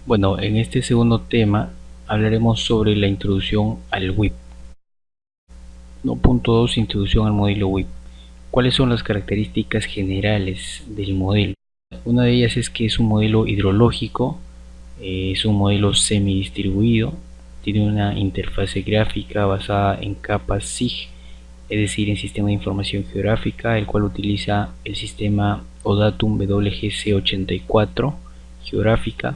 Bueno, en este segundo tema hablaremos sobre la introducción al WIP. Punto 2. Introducción al modelo WIP. ¿Cuáles son las características generales del modelo? Una de ellas es que es un modelo hidrológico, es un modelo semidistribuido, tiene una interfase gráfica basada en capas SIG, es decir, en Sistema de Información Geográfica, el cual utiliza el sistema ODATUM WGC84 geográfica.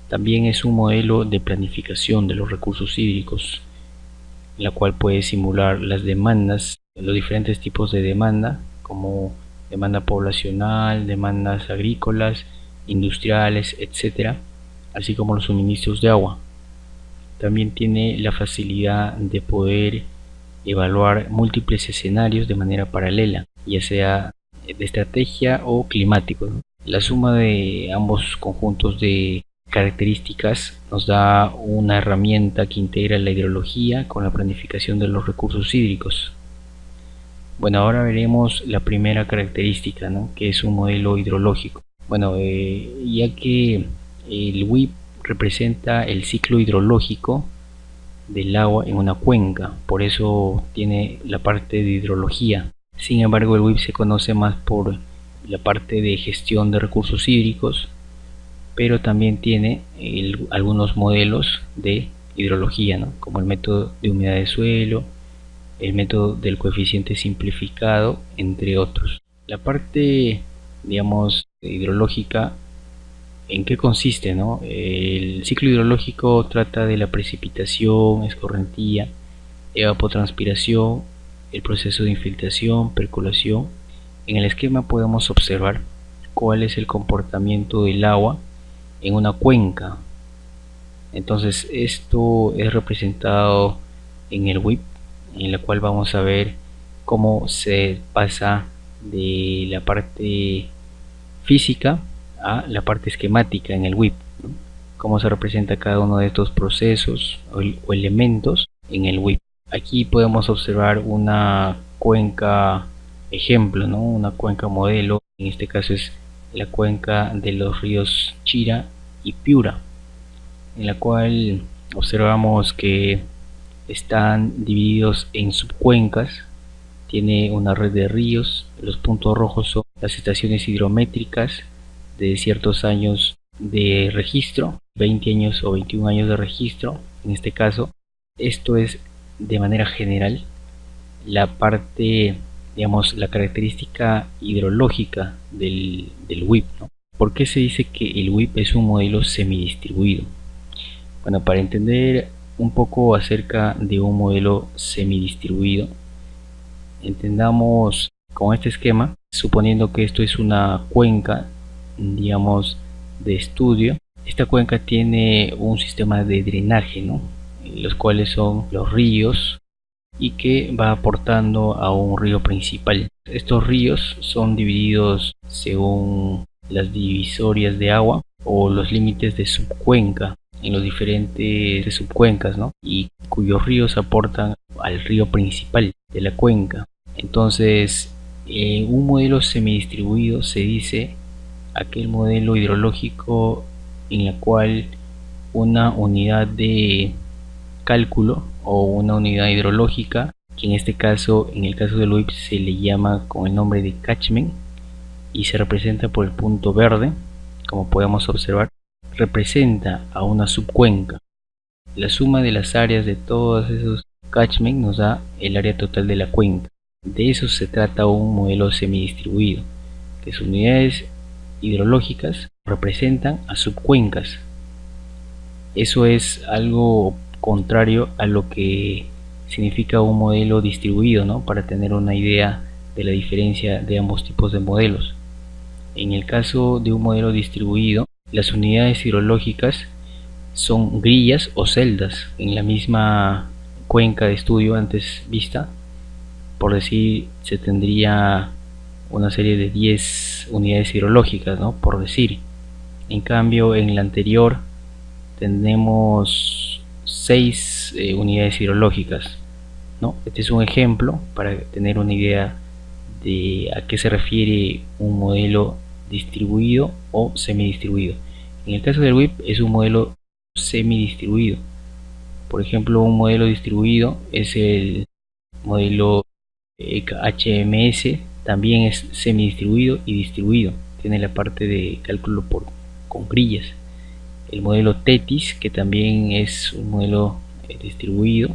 También es un modelo de planificación de los recursos hídricos, la cual puede simular las demandas, los diferentes tipos de demanda, como demanda poblacional, demandas agrícolas, industriales, etc., así como los suministros de agua. También tiene la facilidad de poder evaluar múltiples escenarios de manera paralela, ya sea de estrategia o climático. La suma de ambos conjuntos de características nos da una herramienta que integra la hidrología con la planificación de los recursos hídricos. Bueno, ahora veremos la primera característica, que es un modelo hidrológico. Bueno, ya que el WIP representa el ciclo hidrológico del agua en una cuenca, por eso tiene la parte de hidrología. Sin embargo, el WIP se conoce más por la parte de gestión de recursos hídricos, pero también tiene algunos modelos de hidrología, como el método de humedad de suelo, el método del coeficiente simplificado, entre otros. La parte, hidrológica, ¿en qué consiste? El ciclo hidrológico trata de la precipitación, escorrentía, evapotranspiración, el proceso de infiltración, percolación. En el esquema podemos observar cuál es el comportamiento del agua en una cuenca. Entonces esto es representado en el WIP, en la cual vamos a ver cómo se pasa de la parte física a la parte esquemática en el WIP, cómo se representa cada uno de estos procesos o elementos en el WIP. Aquí podemos observar una cuenca ejemplo, una cuenca modelo. En este caso es la cuenca de los ríos Chira y Piura, en la cual observamos que están divididos en subcuencas. Tiene una red de ríos. Los puntos rojos son las estaciones hidrométricas de ciertos años de registro, 20 años o 21 años de registro en este caso. Esto es de manera general la parte, la característica hidrológica del WIP. ¿Por qué se dice que el WIP es un modelo semidistribuido? Bueno, para entender un poco acerca de un modelo semidistribuido, entendamos con este esquema, suponiendo que esto es una cuenca, de estudio. Esta cuenca tiene un sistema de drenaje, los cuales son los ríos, y que va aportando a un río principal. Estos ríos son divididos según las divisorias de agua o los límites de subcuenca en los diferentes subcuencas, y cuyos ríos aportan al río principal de la cuenca. Entonces, un modelo semidistribuido se dice aquel modelo hidrológico en el cual una unidad de cálculo o una unidad hidrológica, que en este caso, en el caso del WIP, se le llama con el nombre de catchment y se representa por el punto verde, como podemos observar, representa a una subcuenca. La suma de las áreas de todos esos catchment nos da el área total de la cuenca. De eso se trata un modelo semidistribuido, que sus unidades hidrológicas representan a subcuencas. Eso es algo contrario a lo que significa un modelo distribuido, para tener una idea de la diferencia de ambos tipos de modelos. En el caso de un modelo distribuido, las unidades hidrológicas son grillas o celdas en la misma cuenca de estudio antes vista. Por decir, se tendría una serie de 10 unidades hidrológicas, por decir. En cambio, en la anterior tenemos 6 unidades hidrológicas, ¿no? Este es un ejemplo para tener una idea de a qué se refiere un modelo distribuido o semidistribuido. En el caso del WIP es un modelo semidistribuido. Por ejemplo, un modelo distribuido es el modelo HMS, también es semidistribuido y distribuido. Tiene la parte de cálculo con grillas. El modelo TETIS, que también es un modelo distribuido,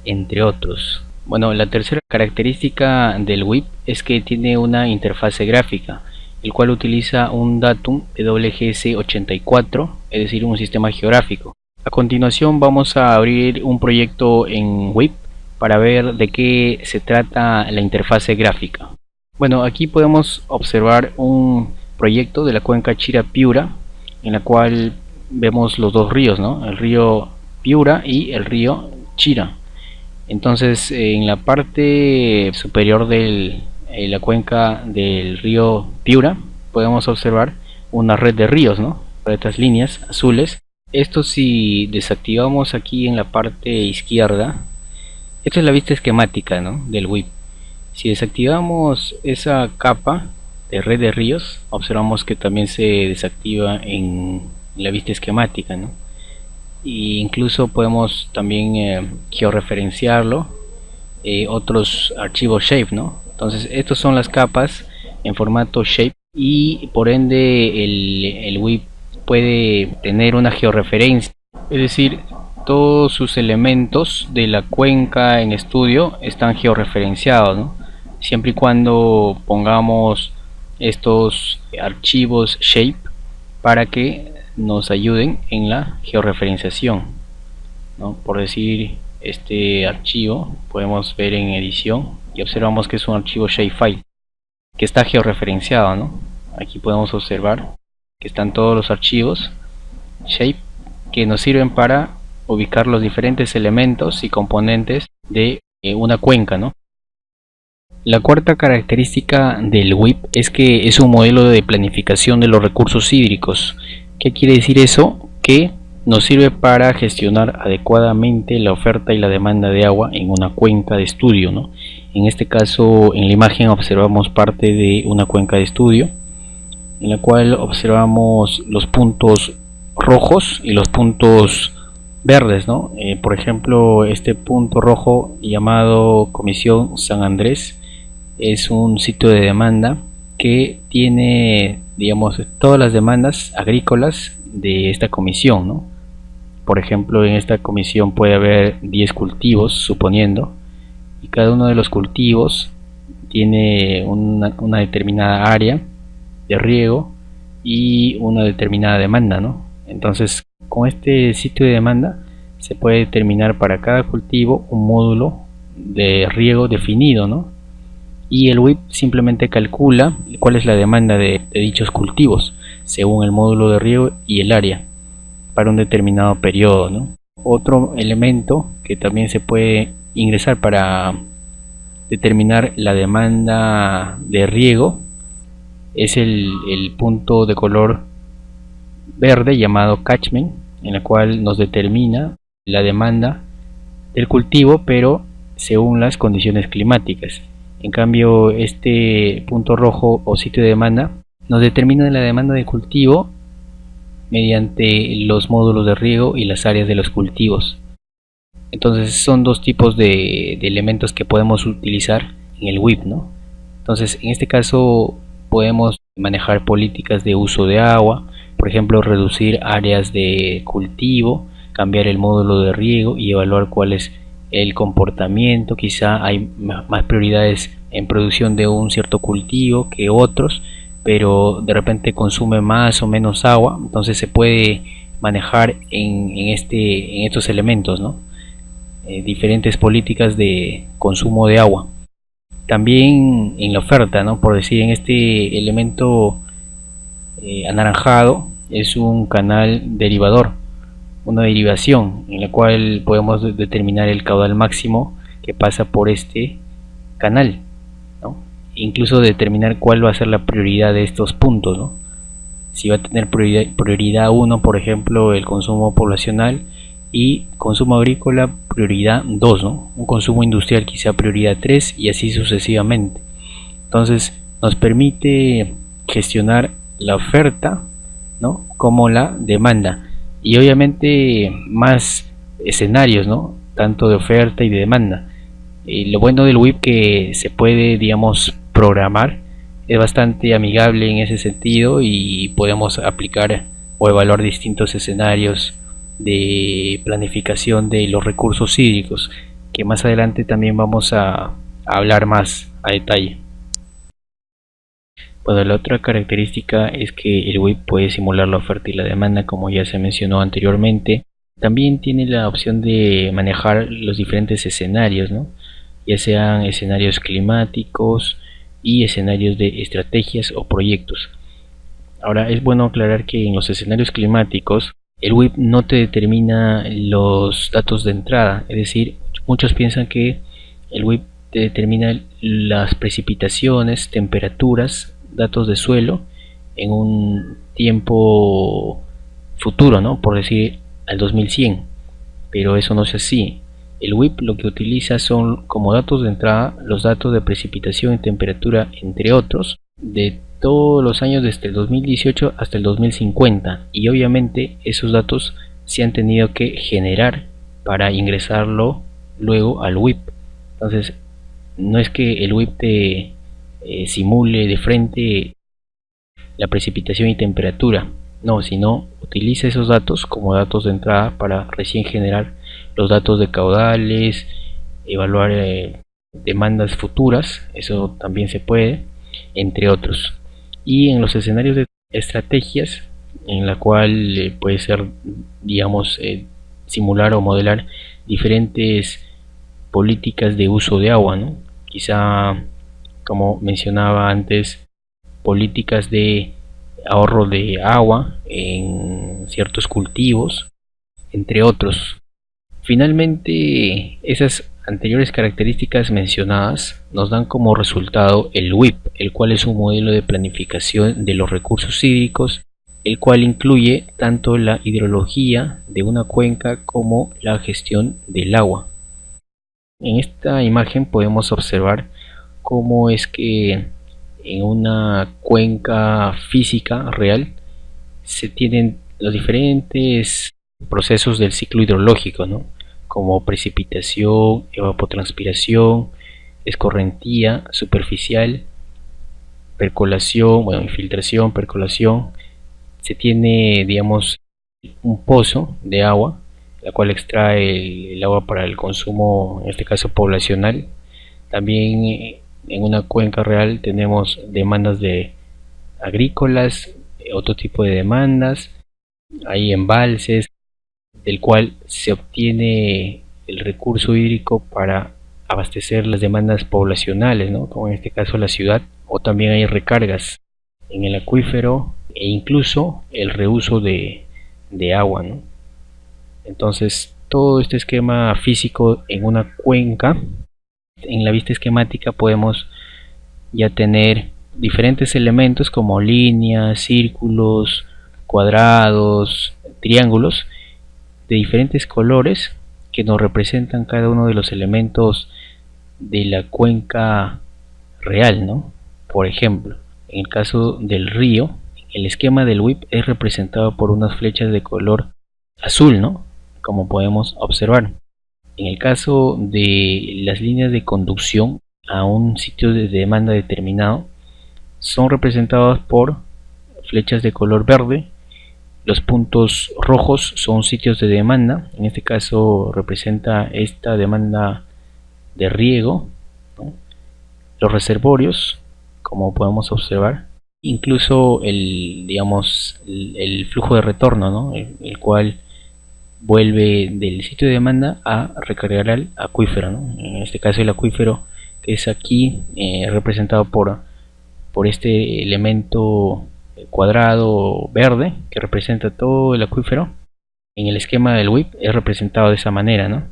entre otros. Bueno, la tercera característica del WIP es que tiene una interfase gráfica, el cual utiliza un datum WGS84, es decir, un sistema geográfico. A continuación vamos a abrir un proyecto en WIP para ver de qué se trata la interfase gráfica. Bueno, aquí podemos observar un proyecto de la cuenca Chira-Piura, en la cual vemos los dos ríos, ¿no? El río Piura y el río Chira. Entonces, en la parte superior de la cuenca del río Piura podemos observar una red de ríos, ¿no? Estas líneas azules. Esto, si desactivamos aquí en la parte izquierda, esta es la vista esquemática, ¿no?, del WIP. Si desactivamos esa capa de red de ríos, observamos que también se desactiva en la vista esquemática, ¿no? E incluso podemos también georreferenciarlo, otros archivos shape, ¿no? Entonces estas son las capas en formato shape, y por ende el WIP puede tener una georreferencia, es decir, todos sus elementos de la cuenca en estudio están georreferenciados, ¿no? Siempre y cuando pongamos estos archivos shape para que nos ayuden en la georreferenciación, ¿no? Por decir, este archivo podemos ver en edición y observamos que es un archivo shapefile que está georreferenciado, ¿no? Aquí podemos observar que están todos los archivos shape que nos sirven para ubicar los diferentes elementos y componentes de una cuenca, ¿no? La cuarta característica del WIP es que es un modelo de planificación de los recursos hídricos. ¿Qué quiere decir eso? Que nos sirve para gestionar adecuadamente la oferta y la demanda de agua en una cuenca de estudio, ¿no? En este caso, en la imagen observamos parte de una cuenca de estudio, en la cual observamos los puntos rojos y los puntos verdes, ¿no? Por ejemplo, este punto rojo llamado Comisión San Andrés es un sitio de demanda que tiene, digamos, todas las demandas agrícolas de esta comisión, ¿no? Por ejemplo, en esta comisión puede haber 10 cultivos, suponiendo, y cada uno de los cultivos tiene una determinada área de riego y una determinada demanda, ¿no? Entonces, con este sitio de demanda se puede determinar para cada cultivo un módulo de riego definido, ¿no? Y el WIP simplemente calcula cuál es la demanda de dichos cultivos según el módulo de riego y el área para un determinado periodo, ¿no? Otro elemento que también se puede ingresar para determinar la demanda de riego es el punto de color verde llamado catchment, en la cual nos determina la demanda del cultivo, pero según las condiciones climáticas. En cambio, este punto rojo o sitio de demanda nos determina la demanda de cultivo mediante los módulos de riego y las áreas de los cultivos. Entonces son dos tipos de elementos que podemos utilizar en el WIP, ¿no? Entonces, en este caso podemos manejar políticas de uso de agua, por ejemplo, reducir áreas de cultivo, cambiar el módulo de riego y evaluar cuál es el comportamiento. Quizá hay más prioridades en producción de un cierto cultivo que otros, pero de repente consume más o menos agua, entonces se puede manejar en estos elementos, ¿no? Diferentes políticas de consumo de agua. También en la oferta, ¿no? Por decir, en este elemento anaranjado es un canal derivador, una derivación en la cual podemos determinar el caudal máximo que pasa por este canal, ¿no? Incluso determinar cuál va a ser la prioridad de estos puntos, ¿no? Si va a tener prioridad 1, por ejemplo, el consumo poblacional, y consumo agrícola prioridad 2, ¿no? Un consumo industrial quizá prioridad 3 y así sucesivamente. Entonces nos permite gestionar la oferta, ¿no? Como la demanda, y obviamente más escenarios, ¿no? Tanto de oferta y de demanda. Y lo bueno del WIP que se puede, digamos, programar, es bastante amigable en ese sentido y podemos aplicar o evaluar distintos escenarios de planificación de los recursos hídricos, que más adelante también vamos a hablar más a detalle. Bueno, la otra característica es que el WIP puede simular la oferta y la demanda, como ya se mencionó anteriormente. También tiene la opción de manejar los diferentes escenarios, ¿no? Ya sean escenarios climáticos y escenarios de estrategias o proyectos. Ahora es bueno aclarar que en los escenarios climáticos el WIP no te determina los datos de entrada, es decir, muchos piensan que el WIP te determina las precipitaciones, temperaturas, datos de suelo en un tiempo futuro, ¿no? Por decir al 2100, pero eso no es así. El WIP lo que utiliza son como datos de entrada los datos de precipitación y temperatura, entre otros, de todos los años desde el 2018 hasta el 2050, y obviamente esos datos se han tenido que generar para ingresarlo luego al WIP. Entonces no es que el WIP te simule de frente la precipitación y temperatura, no, sino utiliza esos datos como datos de entrada para recién generar los datos de caudales, evaluar demandas futuras, eso también se puede, entre otros. Y en los escenarios de estrategias, en la cual puede ser, digamos, simular o modelar diferentes políticas de uso de agua, ¿no? Quizá, como mencionaba antes, políticas de ahorro de agua en ciertos cultivos, entre otros. Finalmente, esas anteriores características mencionadas nos dan como resultado el WIP, el cual es un modelo de planificación de los recursos hídricos, el cual incluye tanto la hidrología de una cuenca como la gestión del agua. En esta imagen podemos observar cómo es que en una cuenca física real se tienen los diferentes procesos del ciclo hidrológico, ¿no? Como precipitación, evapotranspiración, escorrentía superficial, percolación, bueno, infiltración, percolación. Se tiene, digamos, un pozo de agua, la cual extrae el agua para el consumo, en este caso poblacional. También en una cuenca real tenemos demandas de agrícolas, otro tipo de demandas, hay embalses, del cual se obtiene el recurso hídrico para abastecer las demandas poblacionales, ¿no? Como en este caso la ciudad, o también hay recargas en el acuífero e incluso el reuso de agua, ¿no? Entonces todo este esquema físico en una cuenca, en la vista esquemática podemos ya tener diferentes elementos como líneas, círculos, cuadrados, triángulos de diferentes colores que nos representan cada uno de los elementos de la cuenca real, ¿no? Por ejemplo, en el caso del río, el esquema del WIP es representado por unas flechas de color azul, ¿no? Como podemos observar. En el caso de las líneas de conducción a un sitio de demanda determinado, son representadas por flechas de color verde. Los puntos rojos son sitios de demanda, en este caso representa esta demanda de riego, ¿no? Los reservorios, como podemos observar, incluso digamos, el flujo de retorno, ¿no? el cual vuelve del sitio de demanda a recargar al acuífero, ¿no? En este caso el acuífero, que es aquí representado por este elemento cuadrado verde que representa todo el acuífero. En el esquema del WIP es representado de esa manera, ¿no?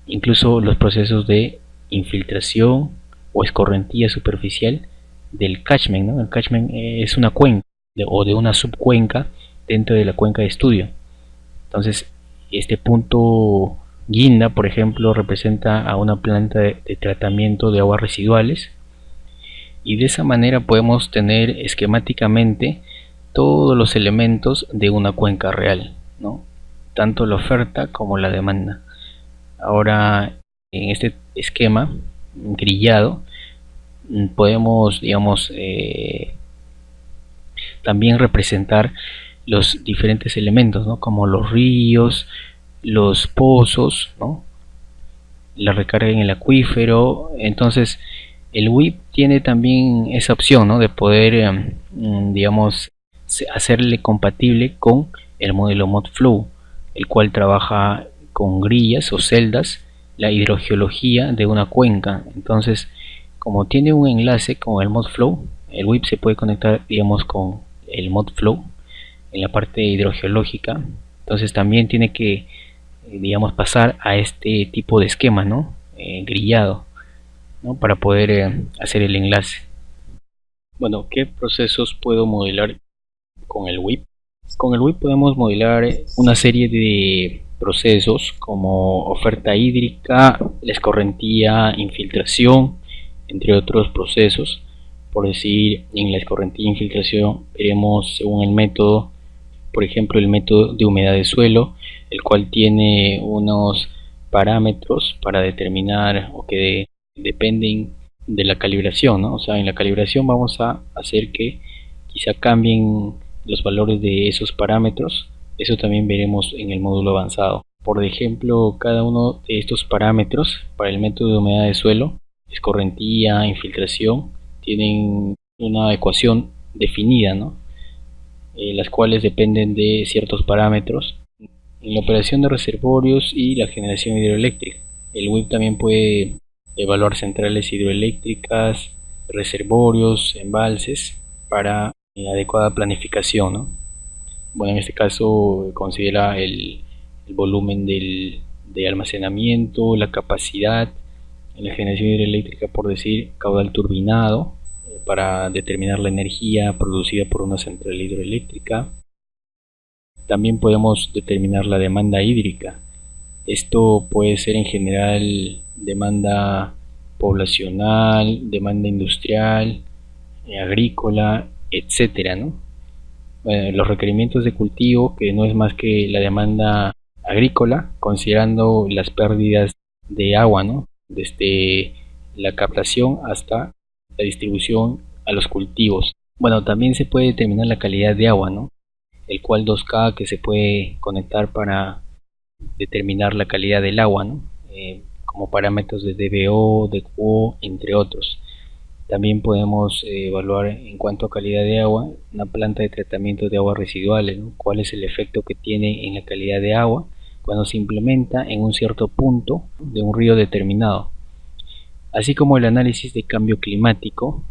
Incluso los procesos de infiltración o escorrentía superficial del catchment, ¿no? El catchment es una cuenca o de una subcuenca dentro de la cuenca de estudio. Entonces Este punto guinda, por ejemplo, representa a una planta de tratamiento de aguas residuales, y de esa manera podemos tener esquemáticamente todos los elementos de una cuenca real, ¿no? Tanto la oferta como la demanda. Ahora, en este esquema grillado podemos, digamos, también representar los diferentes elementos, ¿no? Como los ríos, los pozos, ¿no? La recarga en el acuífero. Entonces el WIP tiene también esa opción, ¿no? De poder, digamos, hacerle compatible con el modelo ModFlow, el cual trabaja con grillas o celdas la hidrogeología de una cuenca. Entonces, como tiene un enlace con el ModFlow, el WIP se puede conectar, digamos, con el ModFlow en la parte hidrogeológica. Entonces también tiene que, digamos, pasar a este tipo de esquema, ¿no? Grillado, ¿no? Para poder hacer el enlace. Bueno, ¿qué procesos puedo modelar con el WIP? Con el WIP podemos modelar una serie de procesos como oferta hídrica, la escorrentía, infiltración, entre otros procesos. Por decir, en la escorrentía e infiltración veremos, según el método, por ejemplo, el método de humedad de suelo, el cual tiene unos parámetros para determinar, o que dependen de la calibración, ¿no? O sea, en la calibración vamos a hacer que quizá cambien los valores de esos parámetros. Eso también veremos en el módulo avanzado. Por ejemplo, cada uno de estos parámetros para el método de humedad de suelo, escorrentía, infiltración, tienen una ecuación definida, ¿no? Las cuales dependen de ciertos parámetros. En la operación de reservorios y la generación hidroeléctrica, el WIP también puede evaluar centrales hidroeléctricas, reservorios, embalses para adecuada planificación, ¿no? Bueno, en este caso considera el volumen de almacenamiento, la capacidad. En la generación hidroeléctrica, por decir, caudal turbinado, para determinar la energía producida por una central hidroeléctrica. También podemos determinar la demanda hídrica. Esto puede ser en general demanda poblacional, demanda industrial, agrícola, etcétera, ¿no? Bueno, los requerimientos de cultivo, que no es más que la demanda agrícola, considerando las pérdidas de agua, ¿no? Desde la captación hasta la distribución a los cultivos. Bueno, también se puede determinar la calidad de agua, ¿no? El cual 2K que se puede conectar para determinar la calidad del agua, ¿no? Como parámetros de DBO, de QO, entre otros. También podemos evaluar en cuanto a calidad de agua una planta de tratamiento de aguas residuales, ¿no? Cuál es el efecto que tiene en la calidad de agua cuando se implementa en un cierto punto de un río determinado. Así como el análisis de cambio climático,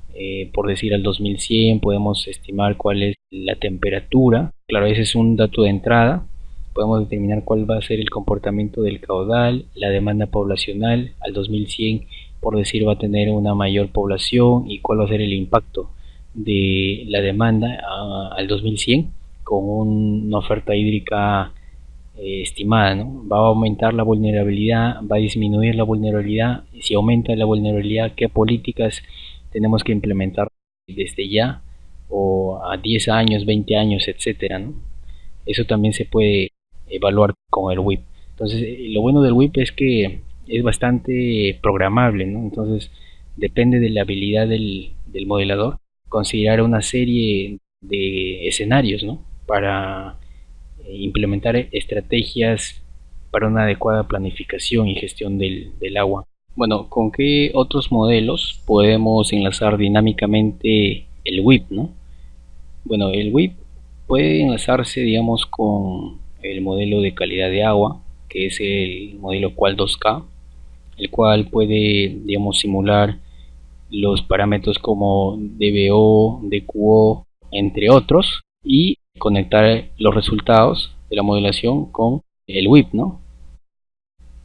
por decir al 2100 podemos estimar cuál es la temperatura. Claro, ese es un dato de entrada. Podemos determinar cuál va a ser el comportamiento del caudal, la demanda poblacional. Al 2100, por decir, va a tener una mayor población, y cuál va a ser el impacto de la demanda al 2100 con una oferta hídrica estimada, ¿no? Va a aumentar la vulnerabilidad, va a disminuir la vulnerabilidad. Si aumenta la vulnerabilidad, ¿qué políticas tenemos que implementar desde ya, o a 10 años, 20 años, etcétera, ¿no? Eso también se puede evaluar con el WIP. Entonces, lo bueno del WIP es que es bastante programable, ¿no? Entonces, depende de la habilidad del modelador considerar una serie de escenarios, ¿no? Para implementar estrategias para una adecuada planificación y gestión del agua. Bueno, ¿con qué otros modelos podemos enlazar dinámicamente el WIP, ¿no? Bueno, el WIP puede enlazarse, digamos, con el modelo de calidad de agua, que es el modelo Qual 2K, el cual puede, digamos, simular los parámetros como DBO, DQO, entre otros, y conectar los resultados de la modelación con el WIP, ¿no?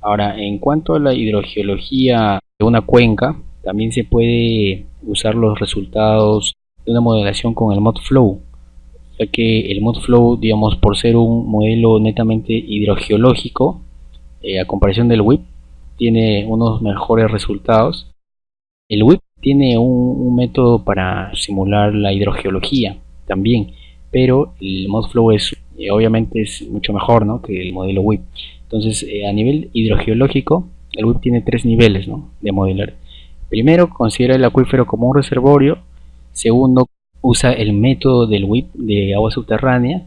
Ahora, en cuanto a la hidrogeología de una cuenca, también se puede usar los resultados de una modelación con el ModFlow, ya que el ModFlow, digamos, por ser un modelo netamente hidrogeológico, a comparación del WIP, tiene unos mejores resultados. El WIP tiene un método para simular la hidrogeología también, pero el ModFlow es obviamente es mucho mejor, ¿no?, que el modelo WIP. Entonces, a nivel hidrogeológico, el WIP tiene tres niveles, ¿no?, de modelar. Primero, considera el acuífero como un reservorio. Segundo, usa el método del WIP de agua subterránea.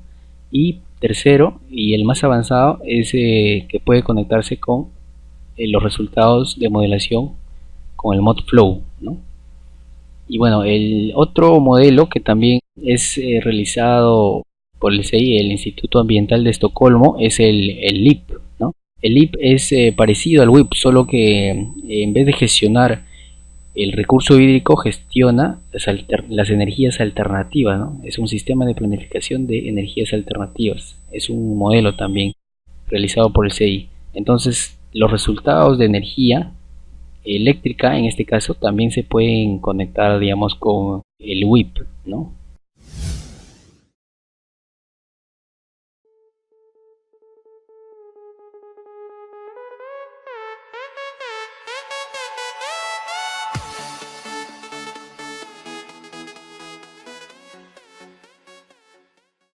Y tercero, y el más avanzado, es que puede conectarse con los resultados de modelación con el ModFlow, ¿no? Y bueno, el otro modelo que también es realizado por el CI, el Instituto Ambiental de Estocolmo, es el LIP, ¿no? El LIP es parecido al WIP, solo que en vez de gestionar el recurso hídrico, gestiona las energías alternativas, ¿no? Es un sistema de planificación de energías alternativas. Es un modelo también realizado por el CI. Entonces, los resultados de energía eléctrica, en este caso, también se pueden conectar, digamos, con el WIP, ¿no?